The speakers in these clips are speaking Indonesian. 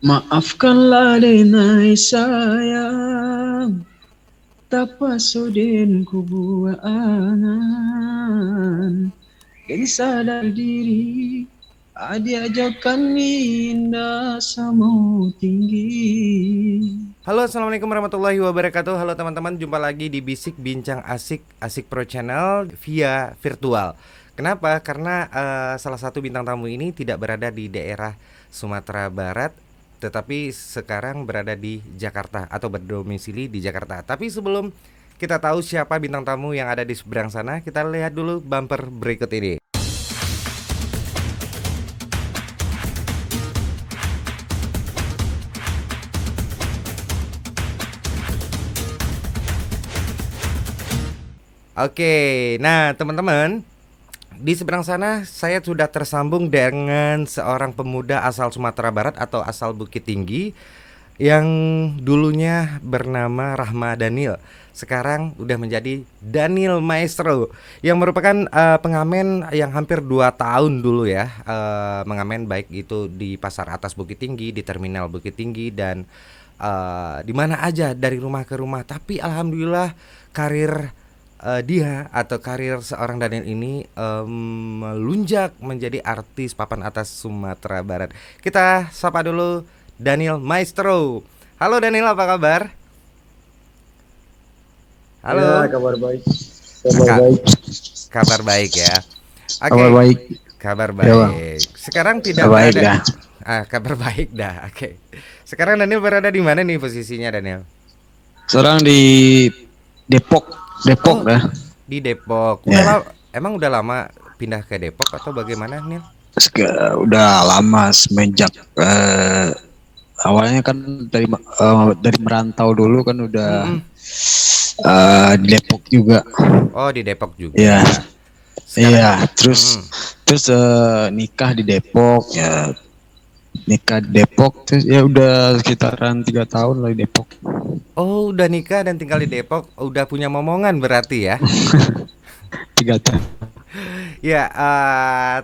Maafkanlah denai sayang, tapasuden ku buat angan, dan sadar diri adi ajakan indah samo tinggi. Halo, assalamualaikum warahmatullahi wabarakatuh. Halo teman-teman, jumpa lagi di Bisik Bincang Asik Asik Pro Channel via virtual. Kenapa? Karena salah satu bintang tamu ini tidak berada di daerah Sumatera Barat, tetapi sekarang berada di Jakarta atau berdomisili di Jakarta. Tapi sebelum kita tahu siapa bintang tamu yang ada di seberang sana, kita lihat dulu bumper berikut ini. Oke, nah teman-teman, di seberang sana saya sudah tersambung dengan seorang pemuda asal Sumatera Barat atau asal Bukit Tinggi yang dulunya bernama Rahma Daniel. Sekarang udah menjadi Daniel Maestro yang merupakan pengamen yang hampir 2 tahun dulu ya, mengamen baik itu di Pasar Atas Bukit Tinggi, di Terminal Bukit Tinggi dan di mana aja dari rumah ke rumah. Tapi alhamdulillah karir dia atau karir seorang Daniel ini melunjak menjadi artis papan atas Sumatera Barat. Kita sapa dulu Daniel Maestro. Halo Daniel, apa kabar? Ya, Halo. kabar baik. Kabar Kak, baik. kabar baik ya. Kabar Oke, baik. kabar Ya, Bang. baik. Sekarang tidak Kabar baik berada. dah. Kabar baik dah. Oke. Sekarang Daniel berada di mana nih posisinya Daniel? Sekarang di Depok. Depok Oh, dah. di Depok. Ya. Emang udah lama pindah ke Depok atau bagaimana nih? Udah lama semenjak awalnya kan dari merantau dulu kan udah Mm-mm. di Depok juga. Oh, di Depok Ya, juga. Sekarang iya. Terus mm-mm. terus nikah di Depok ya. Nikah di Depok terus ya udah sekitaran 3 tahun lah di Depok. Oh, udah nikah dan tinggal di Depok, udah punya momongan berarti ya. 3 tahun. Ya,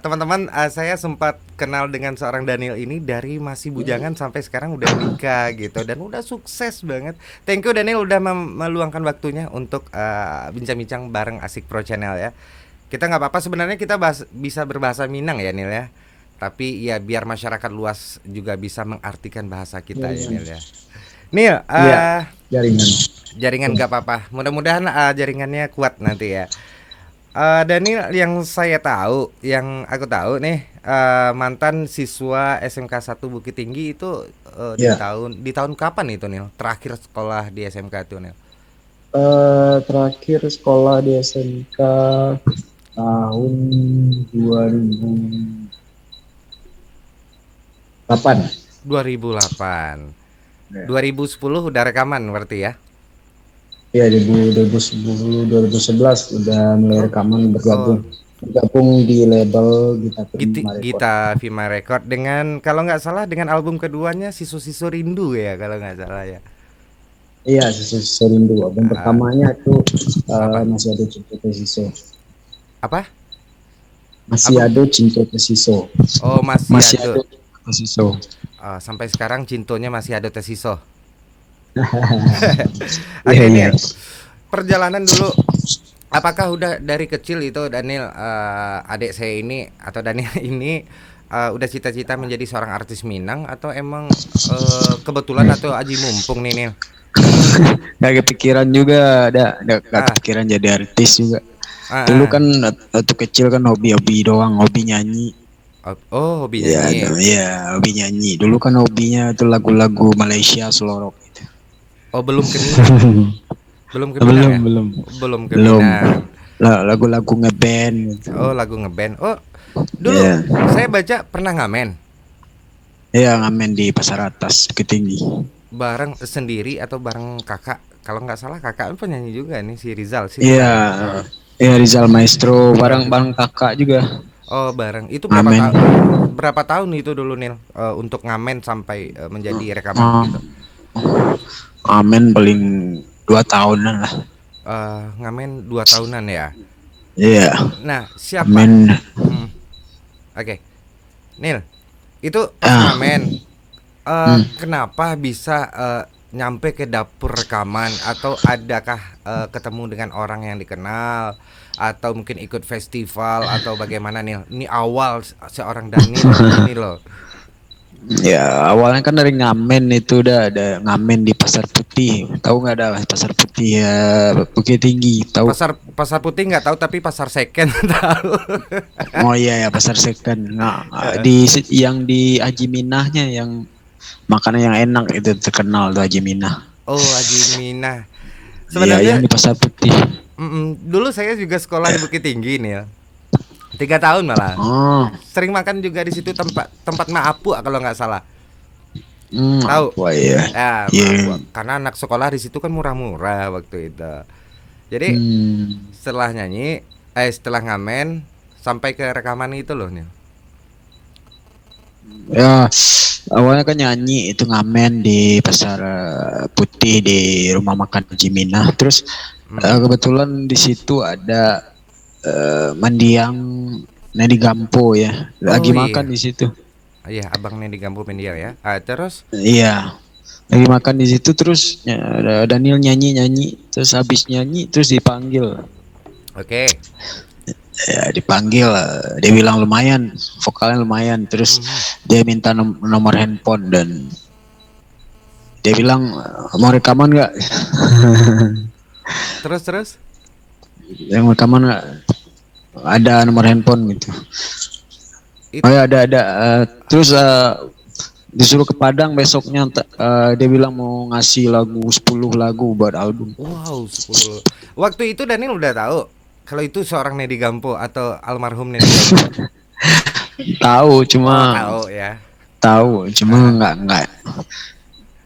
teman-teman, saya sempat kenal dengan seorang Daniel ini dari masih bujangan sampai sekarang udah nikah gitu dan udah sukses banget. Thank you Daniel udah meluangkan waktunya untuk bincang-bincang bareng Asik Pro Channel ya. Kita nggak apa-apa sebenarnya kita bisa berbahasa Minang ya Nil ya. Tapi ya biar masyarakat luas juga bisa mengartikan bahasa kita ya Jaringan. Nil ya. Nil, Iya, jaringan. jaringan nggak apa-apa. Mudah-mudahan jaringannya kuat nanti ya. Daniel yang aku tahu nih mantan siswa SMK 1 Bukit Tinggi itu Iya. di tahun kapan itu Nil? Terakhir sekolah di SMK itu Nil? Terakhir sekolah di SMK tahun 2008. 2008. Ya, 2010 udah rekaman berarti ya? ya 2010 2011 udah mulai Oh, rekaman oh, bergabung di label Gita Prima Record. Gita Vima Record dengan kalau nggak salah dengan album keduanya Sisu-Sisu Rindu ya kalau nggak salah ya. Iya, Sisa Rindu. Album Ah, pertamanya itu apa? masih ada Cinta Tesiso. Apa? Masih Album? ada Cinta Tesiso. Oh, masih Masih ada. ada Cinta Tesiso. Sampai sekarang Cintonya masih ada Tesiso. Iya, Oke iya. Nil, perjalanan dulu. Apakah udah dari kecil itu Daniel, adik saya ini atau Daniel ini udah cita-cita menjadi seorang artis Minang atau emang kebetulan atau aji mumpung nih Nil? Gak kepikiran juga, gak Ah, kepikiran jadi artis juga. Dulu ah. kan waktu kecil kan hobi-hobi doang, hobi nyanyi. Oh, hobi Ya, nyanyi. ya, hobi nyanyi. Dulu kan hobinya itu lagu-lagu Malaysia Selorok gitu. Oh, belum ke Minang. Belum ke Minang belum, ya? belum, Belum ke belum. Minang. Lagu-lagu ngeband gitu. Oh, lagu ngeband. Oh, dulu Ya, saya baca pernah ngamen ya ngamen di Pasar Atas Bukit Tinggi. bareng sendiri atau bareng kakak. Kalau nggak salah kakak penyanyi juga nih si Rizal sih Iya, benar ya? ya Rizal Maestro, Oh, bareng-bareng kakak juga oh bareng. Itu ngamen. berapa tahun itu dulu Nil untuk ngamen sampai menjadi rekaman Oh, gitu? ngamen paling 2 tahunan lah. Ngamen 2 tahunan ya. Iya, Nah, siapa? ngamen. Hmm, Oke, Nil. Itu pas Ah, ngamen. kenapa bisa nyampe ke dapur rekaman, atau adakah ketemu dengan orang yang dikenal, atau mungkin ikut festival, atau bagaimana nih? Ini awal seorang Daniel ini loh. Ya awalnya kan dari ngamen, itu udah ada ngamen di Pasar Putih. Tahu nggak, ada Pasar Putih ya, Bukit Tinggi, tahu? Pasar Pasar Putih nggak tahu, tapi pasar second tahu. Oh iya ya, Pasar Second. Nah, yang di Haji Minahnya, yang makanan yang enak itu terkenal tuh Haji Minah. Oh, Haji Minah. Iya, yang Sebenarnya di Pasar Putih. dulu saya juga sekolah di Bukit Tinggi nih ya. 3 tahun malah. Oh, Sering makan juga di situ, tempat tempat Maapu kalau nggak salah. Tahu? apa ya? Ya, Iya. Maapu. Karena anak sekolah di situ kan murah-murah waktu itu. Jadi Hmm. setelah nyanyi, setelah ngamen sampai ke rekaman itu loh nih. Ya, awalnya kan nyanyi itu ngamen di Pasar Putih di rumah makan Haji Minah. Terus kebetulan di situ ada mendiang Nedi Gampo ya. Lagi Oh makan iya, di situ. iya abangnya di Gampo Mendiang ya. Terus, Iya. Lagi makan di situ terus Daniel nyanyi-nyanyi, terus habis nyanyi terus dipanggil. oke. Ya dipanggil, dia bilang lumayan, vokalnya lumayan, terus Mhm. dia minta nomor handphone dan dia bilang mau rekaman nggak. Terus terus. Yang rekaman nggak, ada nomor handphone gitu. It, Oh ya ada. Terus disuruh ke Padang besoknya, dia bilang mau ngasih 10 lagu buat album. wow, 10. Waktu itu Daniel udah tahu kalau itu seorang Nedi Gampo atau almarhum Nedi Gampo. Tahu Oh, cuma tahu ya. tahu cuma nggak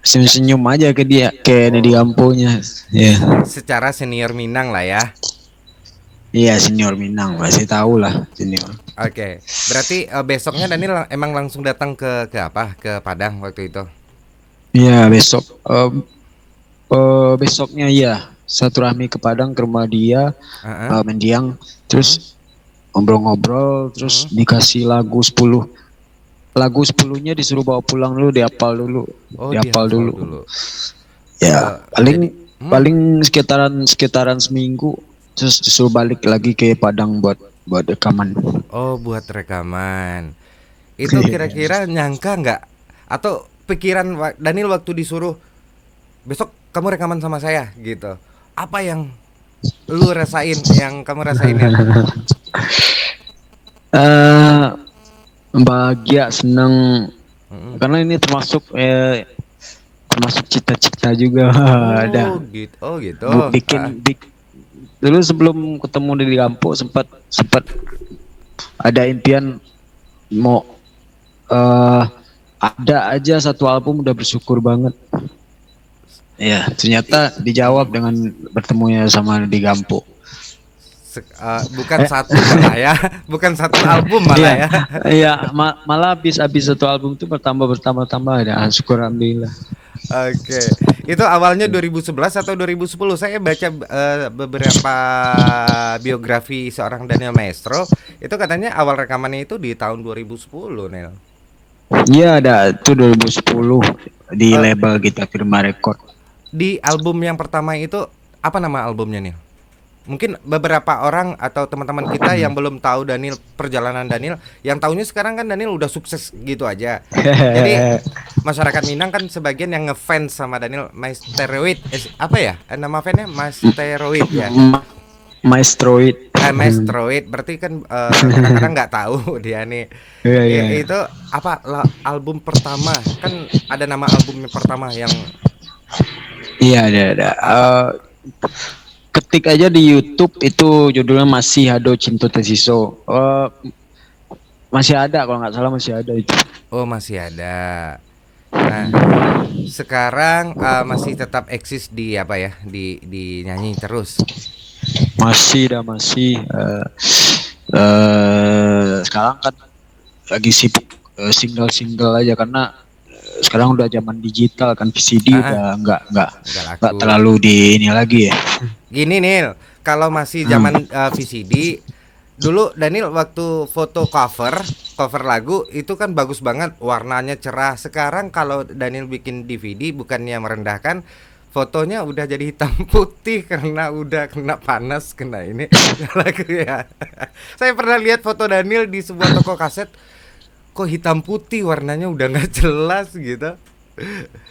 senyum-senyum aja ke dia, ke Nedi Oh, Gamponya. Ya. secara senior Minang lah ya. Iya, senior Minang masih tahu lah senior. Oke. Berarti besoknya Daniel emang langsung datang ke apa? Ke Padang waktu itu. Iya, besoknya ya satu rahmi ke Padang ke rumah dia, Heeh. mendiang, Hmm? terus ngobrol-ngobrol, terus Hmm? dikasih lagu 10-nya disuruh bawa pulang dulu, Oh, dihafal dihafal dulu. dulu. Ya Jadi, paling paling sekitaran seminggu, terus disuruh balik lagi ke Padang buat rekaman. oh, buat rekaman. Itu kira-kira nyangka nggak? Atau pikiran Daniel waktu disuruh besok kamu rekaman sama saya gitu. Apa yang lu rasain, yang kamu rasain ya? eh Bahagia, senang, Mm-mm. karena ini termasuk cita-cita juga. Oh Ada gitu, oh gitu. dulu sebelum ketemu di Lampung, sempat sempat ada impian mau, eh ada aja satu album, udah bersyukur banget. Ya, ternyata dijawab dengan bertemunya sama di Gampo. Bukan satu malah ya, bukan satu album malah Iya, ya. iya, malah habis satu album itu bertambah ya, syukur alhamdulillah. Oke, itu awalnya 2011 atau 2010. Saya baca beberapa biografi seorang Daniel Maestro. Itu katanya awal rekamannya itu di tahun 2010, Nel. Iya, ada itu 2010 di Eh, label Gita Firma Record. di album yang pertama itu apa nama albumnya, Nel? Mungkin beberapa orang atau teman-teman kita yang belum tahu Daniel, perjalanan Daniel, yang tahunya sekarang kan Daniel udah sukses gitu aja. Jadi masyarakat Minang kan sebagian yang ngefans sama Daniel Maesteroid. Apa ya? Nama fansnya Maesteroid ya. Maestroid. Maesteroid berarti kan kadang-kadang nggak tahu dia nih. Iya, iya, iya. Itu apa album pertama? Kan ada nama album yang pertama yang Iya, ada. apa? Ketik aja di YouTube, itu judulnya Masih Hado Cinta Tesiso. Masih ada, kalau nggak salah masih ada itu. Oh, masih ada. Nah, sekarang masih tetap eksis di apa ya? Di nyanyi terus. Masih. Sekarang kan lagi sibuk single-single aja, karena sekarang udah zaman digital kan, VCD Ah, ah, udah nggak nggak laku. terlalu di ini lagi ya. Gini Nil, kalau masih Hmm. zaman VCD, Dulu Daniel waktu foto cover lagu itu kan bagus banget, warnanya cerah. Sekarang kalau Daniel bikin DVD bukannya merendahkan, fotonya udah jadi hitam putih karena udah kena panas, kena ini lagu ya. Saya pernah lihat foto Daniel di sebuah toko kaset, kok hitam putih warnanya udah nggak jelas gitu.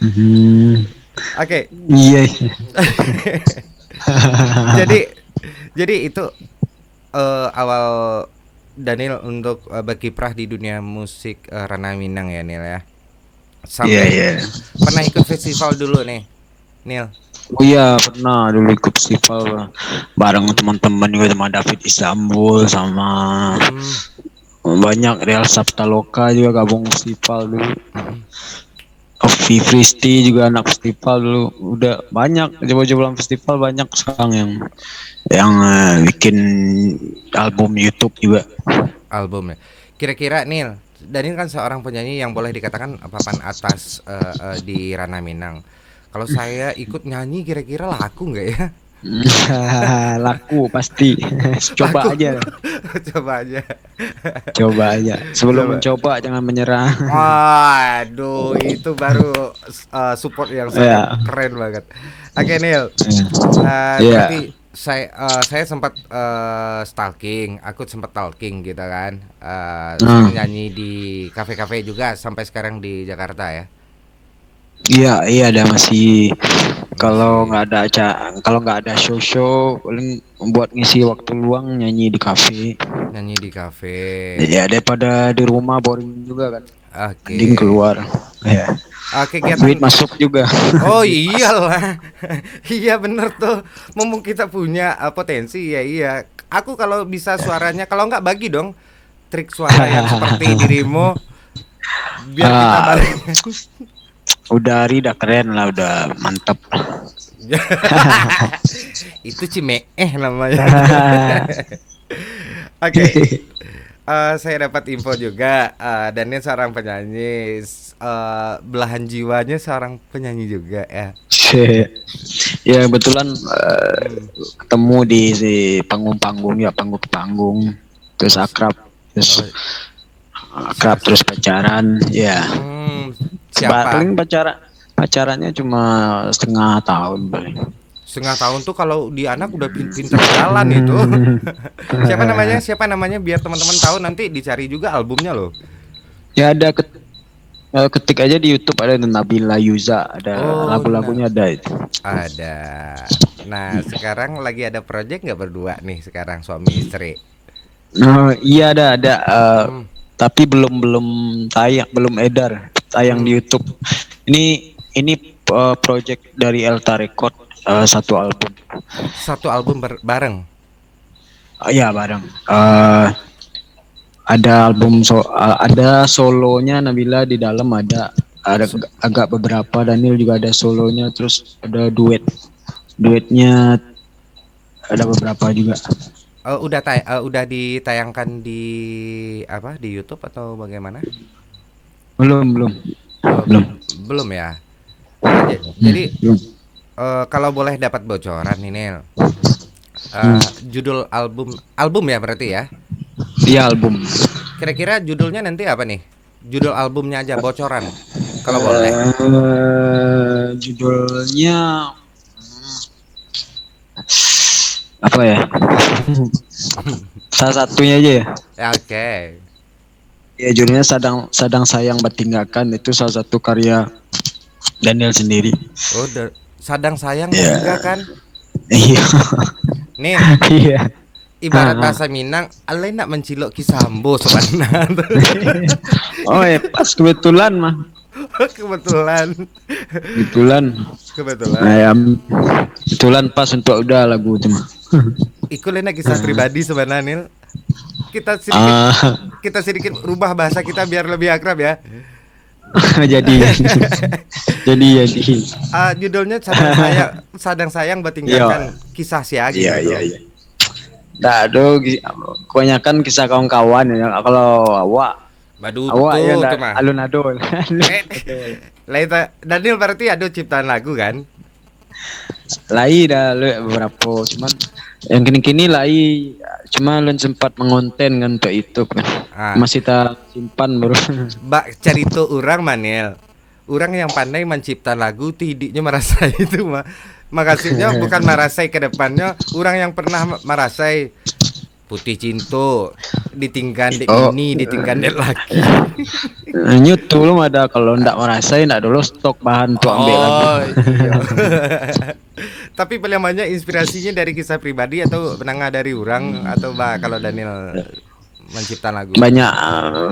Hmm, Oke, iya. jadi itu awal Daniel untuk berkiprah di dunia musik ranah Minang ya Nil ya. Iya, Sampai iya. pernah ikut festival dulu nih, Nil. Oh iya, pernah dulu ikut festival bareng teman-teman juga, sama David Istanbul, sama Hmm, banyak Real Saptaloka juga gabung festival dulu. mm-mm. Coffee Fristi juga anak festival dulu. Udah banyak coba-coba festival, banyak sekarang yang bikin album YouTube juga. Albumnya. Kira-kira Nil, Daniel kan seorang penyanyi yang boleh dikatakan papan atas di ranah Minang. Kalau saya ikut nyanyi kira-kira laku nggak ya? Laku pasti. Laku. Coba aja, Coba aja. coba aja. Sebelum Coba. mencoba jangan menyerah. Waduh, itu baru support yang sangat Ya. keren banget. Oke, Neil. Iya. Berarti saya sempat stalking, aku sempat talking gitu kan. Hmm. Sering nyanyi di kafe-kafe juga sampai sekarang di Jakarta ya. Iya, iya ada masih. Kalau Masih nggak ada kalau nggak ada show paling buat ngisi waktu luang nyanyi di kafe. nyanyi di kafe. Ya daripada di rumah boring juga kan. Mending Oke. keluar. Ya. Duit Kegiatan. masuk juga. Oh Duit masuk. iyalah. Iya bener tuh. Mumpung kita punya potensi ya iya. Aku kalau bisa suaranya, kalau nggak bagi dong trik suara yang seperti dirimu biar kita Ah, balik. udah Rida keren lah, udah mantep. Itu Cimeeh namanya. Oke, saya dapat info juga. Daniel seorang penyanyi, belahan jiwanya seorang penyanyi juga ya. Ya kebetulan Hmm. ketemu di panggung-panggung, ya panggung-panggung, terus Oh, akrab terus pacaran ya. siapa? Paling pacarannya cuma setengah tahun paling. Setengah tahun tuh kalau di anak udah pinter jalan itu. Siapa namanya? Siapa namanya? Biar teman-teman tahu nanti dicari juga albumnya loh. Ya ada ketik aja di YouTube, ada Nabila Yuza, ada Oh, nah, lagu-lagunya ada itu. ada. Nah, sekarang lagi ada project nggak berdua nih sekarang suami istri? Iya ada Hmm, tapi belum belum tayang, belum edar tayang di hmm. YouTube. Ini project dari Elta Record, satu album. Satu album bareng. Ya bareng. Ada ada solonya Nabila di dalam, ada So- agak beberapa, Daniel juga ada solonya, terus ada duetnya ada beberapa juga. udah ditayangkan di apa? Di YouTube atau bagaimana? Belum belum Oh, belum. belum ya. Jadi Belum. kalau boleh dapat bocoran nih Nel, Hmm. judul album ya berarti ya. Iya album. Kira-kira judulnya nanti apa nih? Judul albumnya aja bocoran. Kalau boleh. Judulnya apa ya? Salah satunya aja ya. Ya, oke. Ya judulnya Sadang Sadang Sayang Bertinggalkan, itu salah satu karya Daniel sendiri. Oh, sadang sayang Ya. bertinggalkan. Iya. Nih, Iya. ibarat bahasa Minang, alai nak mencilok kisambo sebenarnya. Oh ya pas kebetulan mah. Kebetulan. Kebetulan. Kebetulan. Kebetulan pas untuk udah lagu itu mah. Iku lena kisah pribadi sebenarnya Nil. Kita sedikit Ah, kita sedikit rubah bahasa kita biar lebih akrab ya. jadi jadi Judulnya sadang sayang bertinggalkan kisah sia gitu. iya. Nah, aduh, kebanyakan kisah kawan-kawan ya. Kalau Badu awak ya tuh nggak tuh mah. alun-alun. Lain Daniel berarti ada ciptaan lagu kan? Lai dah lu beberapa, cuman yang kini-kini lai cuma lu sempat mengonten kan untuk itu kan. Ah, Masih tak simpan baru. Bak carito orang Manel. Orang yang pandai mencipta lagu tidiknya merasai itu mah. Makasihnya bukan merasai ke depannya, orang yang pernah merasai Putih Cinta, ditinggal dek Oh, ini, ditinggal dek lagi. nyutu lu ada kalau ndak merasain ndak dulu stok bahan tuh ambil lagi. Oh iya. Tapi paling banyak inspirasinya dari kisah pribadi atau penengah dari orang atau kalau Daniel mencipta lagu. Banyak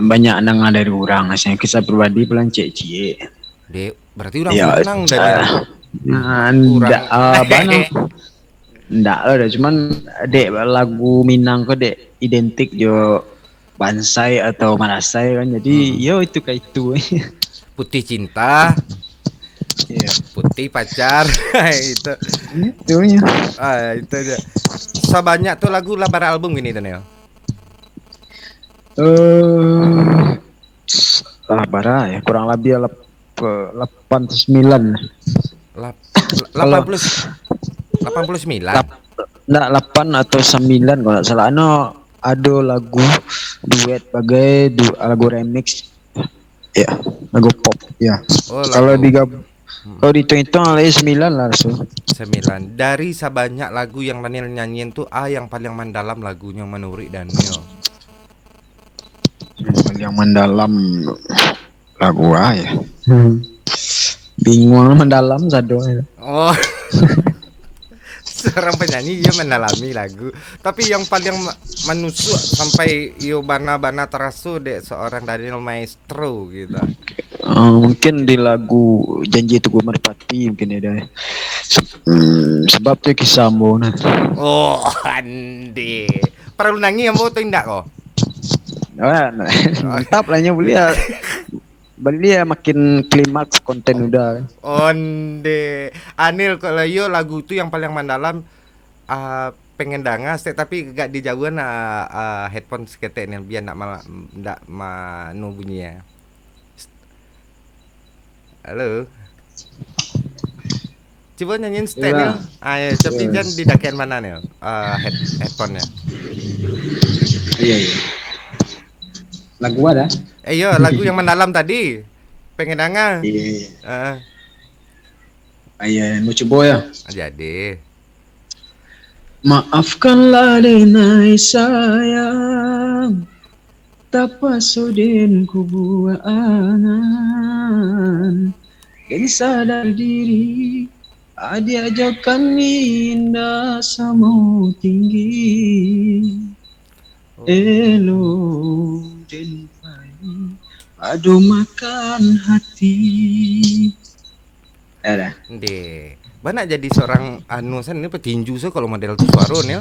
banyak nang dari orang, aslinya kisah pribadi pelan cie. Dek, berarti orang Ya, senang Daniel. ndak bana. Ndak ada, cuman dek lagu Minang kok dek identik jo Bansai atau Manasai kan. Jadi yo itu kayak itu. Putih Cinta, Iya. Putih Pacar. Itu. Itu nya. Itu aja. Sebanyak tuh lagu lah pada album ini Daniel. Bara ya kurang lebih 8 atau 9. Lap- Kalau 89. Nggak 8 atau 9 kalau nggak salah. Ada lagu duet bagai lagu remix ya, lagu pop ya. Oh, Kalau lagu kalau dihitung-hitung ada 9 lah langsung. 9. Dari sebanyak lagu yang Daniel nyanyiin tuh yang paling mendalam lagunya menurut Daniel. Yang mendalam lagu ya. Bingung mendalam sado. Oh. Seorang penyanyi dia mendalami lagu, tapi yang paling menusuk sampai yo bana-bana terasa dek seorang Daniel Maestro gitu. Mungkin di lagu Janji Itu Gue Merpati mungkin ada. Sebab tuh kisah Ambo. Oh, ande. Perlu nangis yang mau tindak kok. Mantap lahnya beliau. Beliau makin klimaks konten udah. Onde. Anil kalau yo lagu itu yang paling mendalam pengen dangas tapi gak dijauhan headphone seketek nih biar ndak manu bunyinya. Halo. Coba nyanyiin stand ya. Ayo, tapi jangan didakian mana nih? Headphone-nya. Iya. Lagu ada? Iya, lagu yang mendalam tadi. Pengen dangas. Iya. Iya, mau coba ya. Jadi. Maafkanlah denai sayang, tapasodin ku buat angan, dan sadar diri adia ajakan indah sama tinggi. Elo den pai aduh makan hati. Ada. Deh. Banyak jadi seorang anusan ini petinju kalau model tuh suara nih.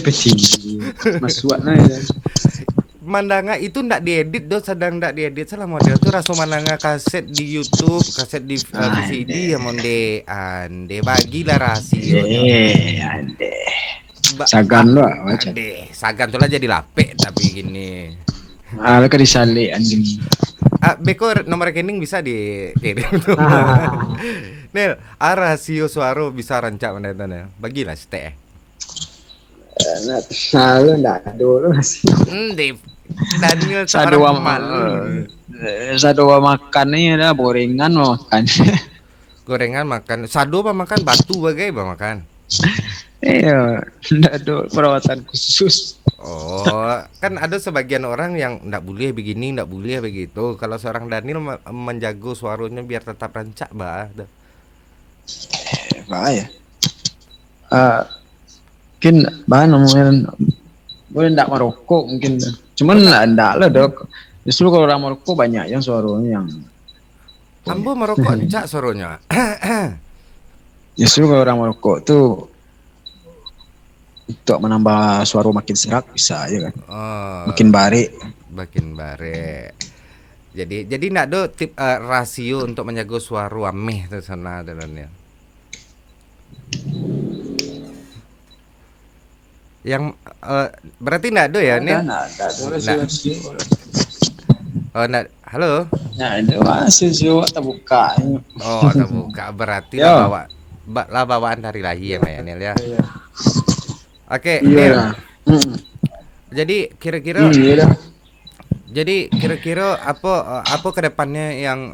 Petinju. Masuakna ya. Mandanga itu ndak diedit sedang ndak diedit salah model tuh rasa mandanga kaset di YouTube, kaset di VCD ya monde ande bagilah rahasia. Ande. Sagan lo macam. Ande, sagan tuh lah jadi lapek tapi gini. Ala ka disali anjing. Beko nomor rekening bisa dikirim tuh. Nel, rasio suara bisa rancak mana itu bagilah stay. Nah, selalu ndak dulu masih. Daniel seorang malu. Sadua makannya ada gorengan makan. Gorengan makan, sado apa makan batu bagai apa makan? Iya, ndak ada perawatan khusus. Oh, kan ada sebagian orang yang ndak boleh begini, ndak boleh begitu. Kalau seorang Daniel menjaga suaranya biar tetap rancak, bah. Bahaya. Mungkin bahan ngomongin boleh ndak merokok mungkin. Cuman ndak lah dok. Justru kalau orang merokok banyak yang suaranya yang. Ambo merokok encak suaranya. Justru kalau orang merokok tuh untuk menambah suara makin serak bisa aja kan. Makin bare. Makin bare. Jadi ndak ada tip rasio untuk menjaga suara ameh itu sana dalamnya. Yang berarti ndak ada ya nih? Oh, ndak. Halo. Nah, itu masih tak buka. Oh, tak buka berarti lah bawa lah bawaan dari lahir ya Mbak ya Nil ya. Iya. Oke, Iya Nil. dah. Mm. Jadi kira-kira Iya dah. apa kedepannya yang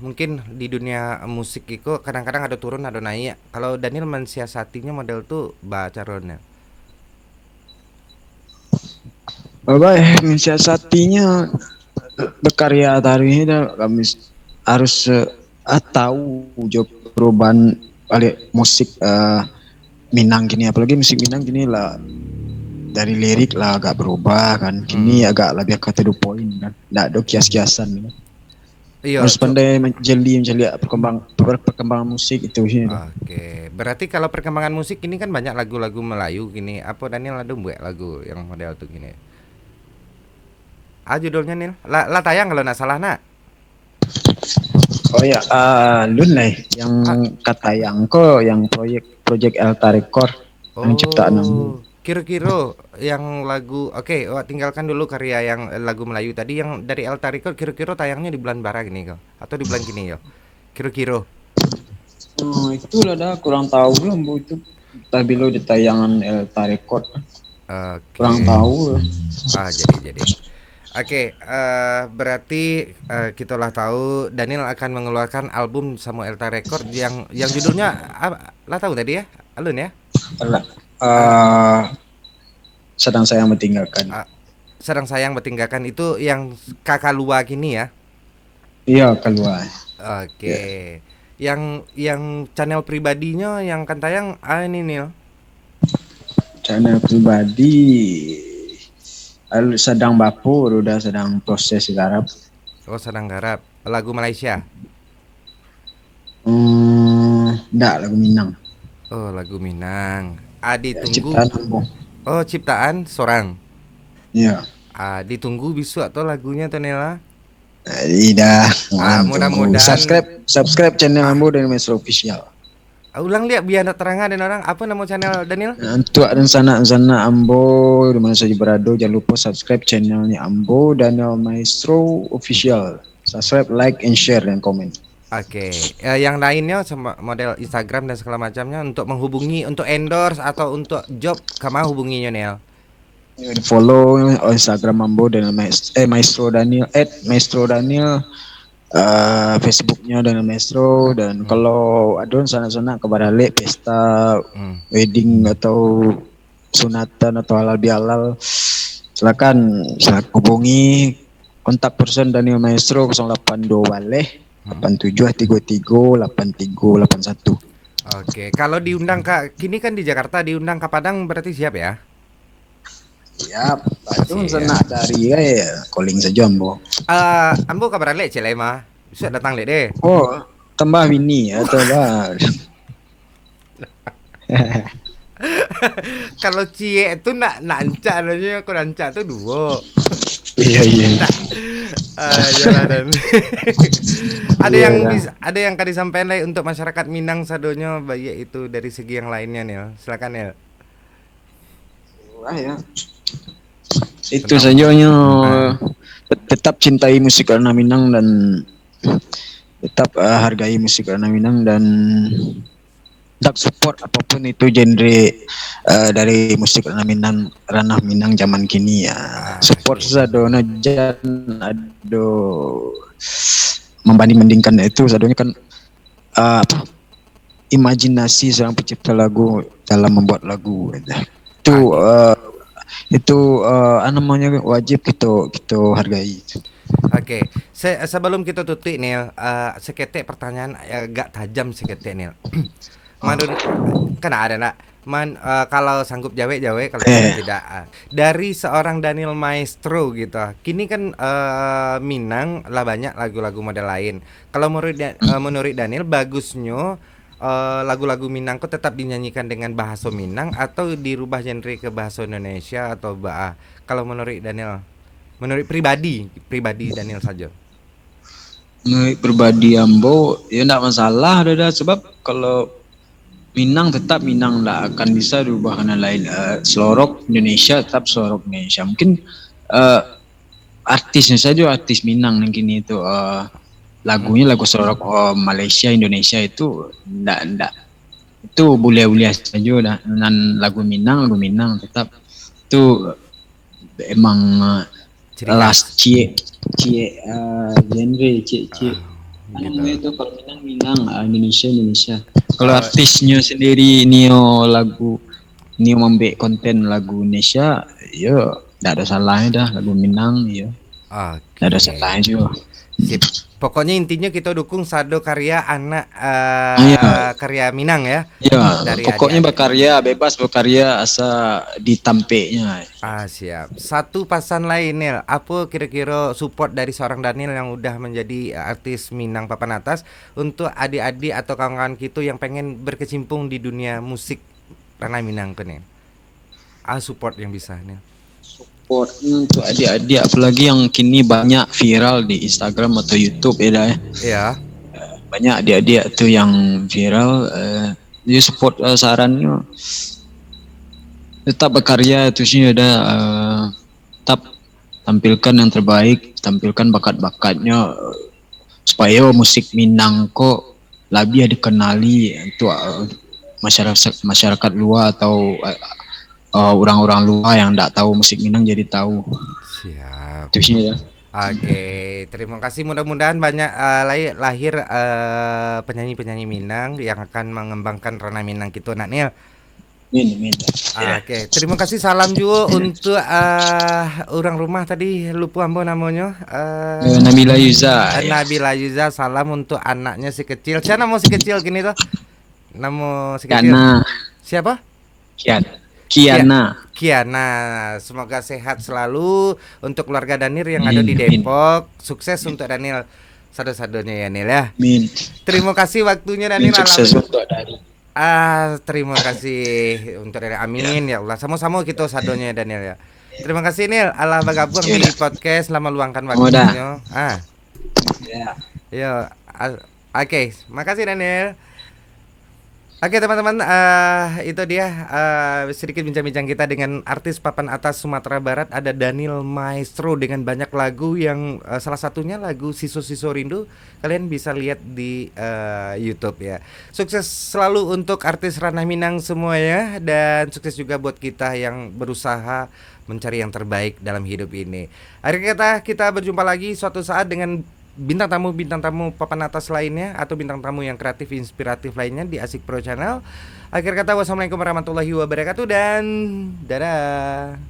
mungkin di dunia musik itu kadang-kadang ada turun ada naik. Kalau Daniel mensiasatinya model tuh baca ronnya. Bapak mensiasatinya berkarya tari dah kami harus tahu jo perubahan balik musik Minang gini, apalagi musik Minang gini lah, dari lirik lah agak berubah kan, kini agak lebih ke to the point kan, nggak ada kias-kiasan kan. Iya, Harus pandai menceli perkembangan musik itu sih. Oke, berarti kalau perkembangan musik ini kan banyak lagu-lagu Melayu gini. Apa Daniel ada buat lagu yang model tuh gini? Judulnya Nil. Lah tayang kalau nggak salah nak. Oh ya, Lun lah yang Ah, kata yang ko yang proyek Elta Record yang ciptaan Ambo. Kira-kira yang lagu tinggalkan dulu karya yang lagu Melayu tadi yang dari Elta Record kira-kira tayangnya di bulan bara gini kok atau di bulan gini ya. Kira-kira. Oh, itulah dah kurang tahu lah Ambo itu tabilo di tayangan Elta Record. Oke. Kurang tahu. Jadi. Oke, berarti kita lah tahu Daniel akan mengeluarkan album sama Elta Record yang judulnya apa? Lah tahu tadi ya, Alun ya? Alah, Ah, sedang saya mentinggalkan. ah, Sedang sayang bertinggalkan itu yang kakak luar gini ya? Iya keluar. Ya. Oke, yang channel pribadinya yang kan tayang ini Nil. Channel pribadi sedang bapur, udah sedang proses garap. Oh sedang garap lagu Malaysia. Enggak lagu Minang. Oh lagu Minang. Ya, Ditunggu. ciptaan Ambo. Oh ciptaan sorang. Iya. Ditunggu bisu atau lagunya tuh Nela. Dah, tunggu. Mudah-mudahan Subscribe channel Ambo dan Metro Official. ulang lihat biar terang dan orang apa nama channel Daniel? Untuk dan sana Ambo di mana saja berada, jangan lupa subscribe channelnya Ambo Daniel Maestro Official. Subscribe, like, and share dan komen. Oke, yang lainnya sama model Instagram dan segala macamnya untuk menghubungi, untuk endorse atau untuk job, kamu hubunginya Nel. Di follow Instagram Ambo dan Maestro Daniel @Maestro Daniel, Facebooknya Daniel Maestro, dan kalau ada sana ke Barale pesta wedding atau sunatan atau halal bihalal, silakan hubungi kontak person Daniel Maestro 082 Waleh 87338381. Oke, kalau diundang Kak, kini kan di Jakarta diundang ke Padang berarti siap ya? Siap, Badung Siap. sana dari ya calling saja Ambo. Ambo kabar lek Cilema. Bisa datang lek deh. Oh, tambah Winnie ya, tambah. Kalau cie itu nak nanca aja aku nanca tuh dua. Iya. Jalan. Ada Iya, yang lah. ada yang kadi sampein lek untuk masyarakat Minang sadonya baik itu dari segi yang lainnya nih. Silakan ya. Wah ya. Itu sajanya, tetap cintai musik Rana Minang dan tetap hargai musik Rana Minang dan tetap support apapun itu genre dari musik Ranah Minang zaman kini ya. Support sadona jangan ada membanding-bandingkan itu, sadonya kan imajinasi seorang pencipta lagu dalam membuat lagu itu namanya wajib kita hargai. Oke, sebelum kita tutup Nil, seketek pertanyaan agak tajam seketek Nil. Manun kan ada nak. Kalau sanggup jawe kalau tidak. Dari seorang Daniel Maestro gitu. Kini kan Minang lah banyak lagu-lagu model lain. Kalau menurut Daniel bagusnya lagu-lagu Minang kok tetap dinyanyikan dengan bahasa Minang atau dirubah genre ke bahasa Indonesia atau kalau menurut Daniel, menurut pribadi Daniel saja. Menurut pribadi Ambo ya enggak masalah ada sebab kalau Minang tetap Minang lah, akan bisa diubah karena lain. Selorok Indonesia tetap selorok Indonesia. Mungkin artisnya saja artis Minang yang kini itu lagunya lagu selorok Malaysia Indonesia itu enggak itu boleh-boleh saja dah. Dan lagu Minang tetap itu emang Ciri khas. last cie cie genre cie Ah, apa gitu. namanya itu kalau Minang Minang Indonesia. Kalau Oh, artisnya sendiri Nio membuat konten lagu Indonesia, ya tidak ada salahnya dah lagu Minang, ya tidak ada oke. salahnya juga. Sip. Pokoknya intinya kita dukung Sado karya anak Ah, ya, karya Minang ya ya, dari pokoknya adik-adik. berkarya bebas berkarya asal ditampeknya. Ah, siap. Satu pesan lain Nil, apa kira-kira support dari seorang Daniel yang udah menjadi artis Minang papan atas untuk adik-adik atau kawan-kawan kita yang pengen berkecimpung di dunia musik ranah Minang ke Nil? Ah, support yang bisa Nil. Supportnya untuk adik-adik apalagi yang kini banyak viral di Instagram atau YouTube ya dah, ya. Iya. Banyak adik-adik tuh yang viral, dia support, sarannya tetap berkarya itu sih ada, tetap tampilkan yang terbaik, tampilkan bakat-bakatnya, supaya musik Minang kok lebih dikenali untuk masyarakat masyarakat luar atau orang-orang luar yang tidak tahu musik Minang jadi tahu. Siap. Itu sih ya. Oke, terima kasih. Mudah-mudahan banyak lahir penyanyi-penyanyi Minang yang akan mengembangkan ranah Minang gitu, Nak Nil. Min, min. Ya. Oke, terima kasih. Salam juga untuk orang rumah tadi lupa ambo namanya. Nabila Yuza ya. Nabila Yuza. Salam untuk anaknya si kecil. Siapa nama si kecil gini tuh? Nama si kecil. Kiana, Siapa? Kia. Kiana. Kiana, semoga sehat selalu untuk keluarga Daniel yang ada di Min, Depok. Sukses untuk Daniel sadu-sadunya ya Nil ya. min, Terima kasih waktunya min Daniel. sukses untuk dari. Terima kasih untuk Daniel. Amin ya Allah. Sama-sama kita sadonya Daniel ya. Terima kasih Nil. Allah bagabung Ya di udah. podcast lama luangkan Udah. waktunya. Ya. Ya. Oke, makasih Daniel. Oke teman-teman, itu dia sedikit bincang-bincang kita dengan artis papan atas Sumatera Barat. Ada Daniel Maestro dengan banyak lagu yang salah satunya lagu Siso-Siso Rindu. Kalian bisa lihat di YouTube ya. Sukses selalu untuk artis ranah Minang semuanya. Dan sukses juga buat kita yang berusaha mencari yang terbaik dalam hidup ini. Akhirnya kita berjumpa lagi suatu saat dengan bintang tamu papan atas lainnya atau bintang tamu yang kreatif inspiratif lainnya di Asik Pro Channel. Akhir kata wassalamualaikum warahmatullahi wabarakatuh dan dadah.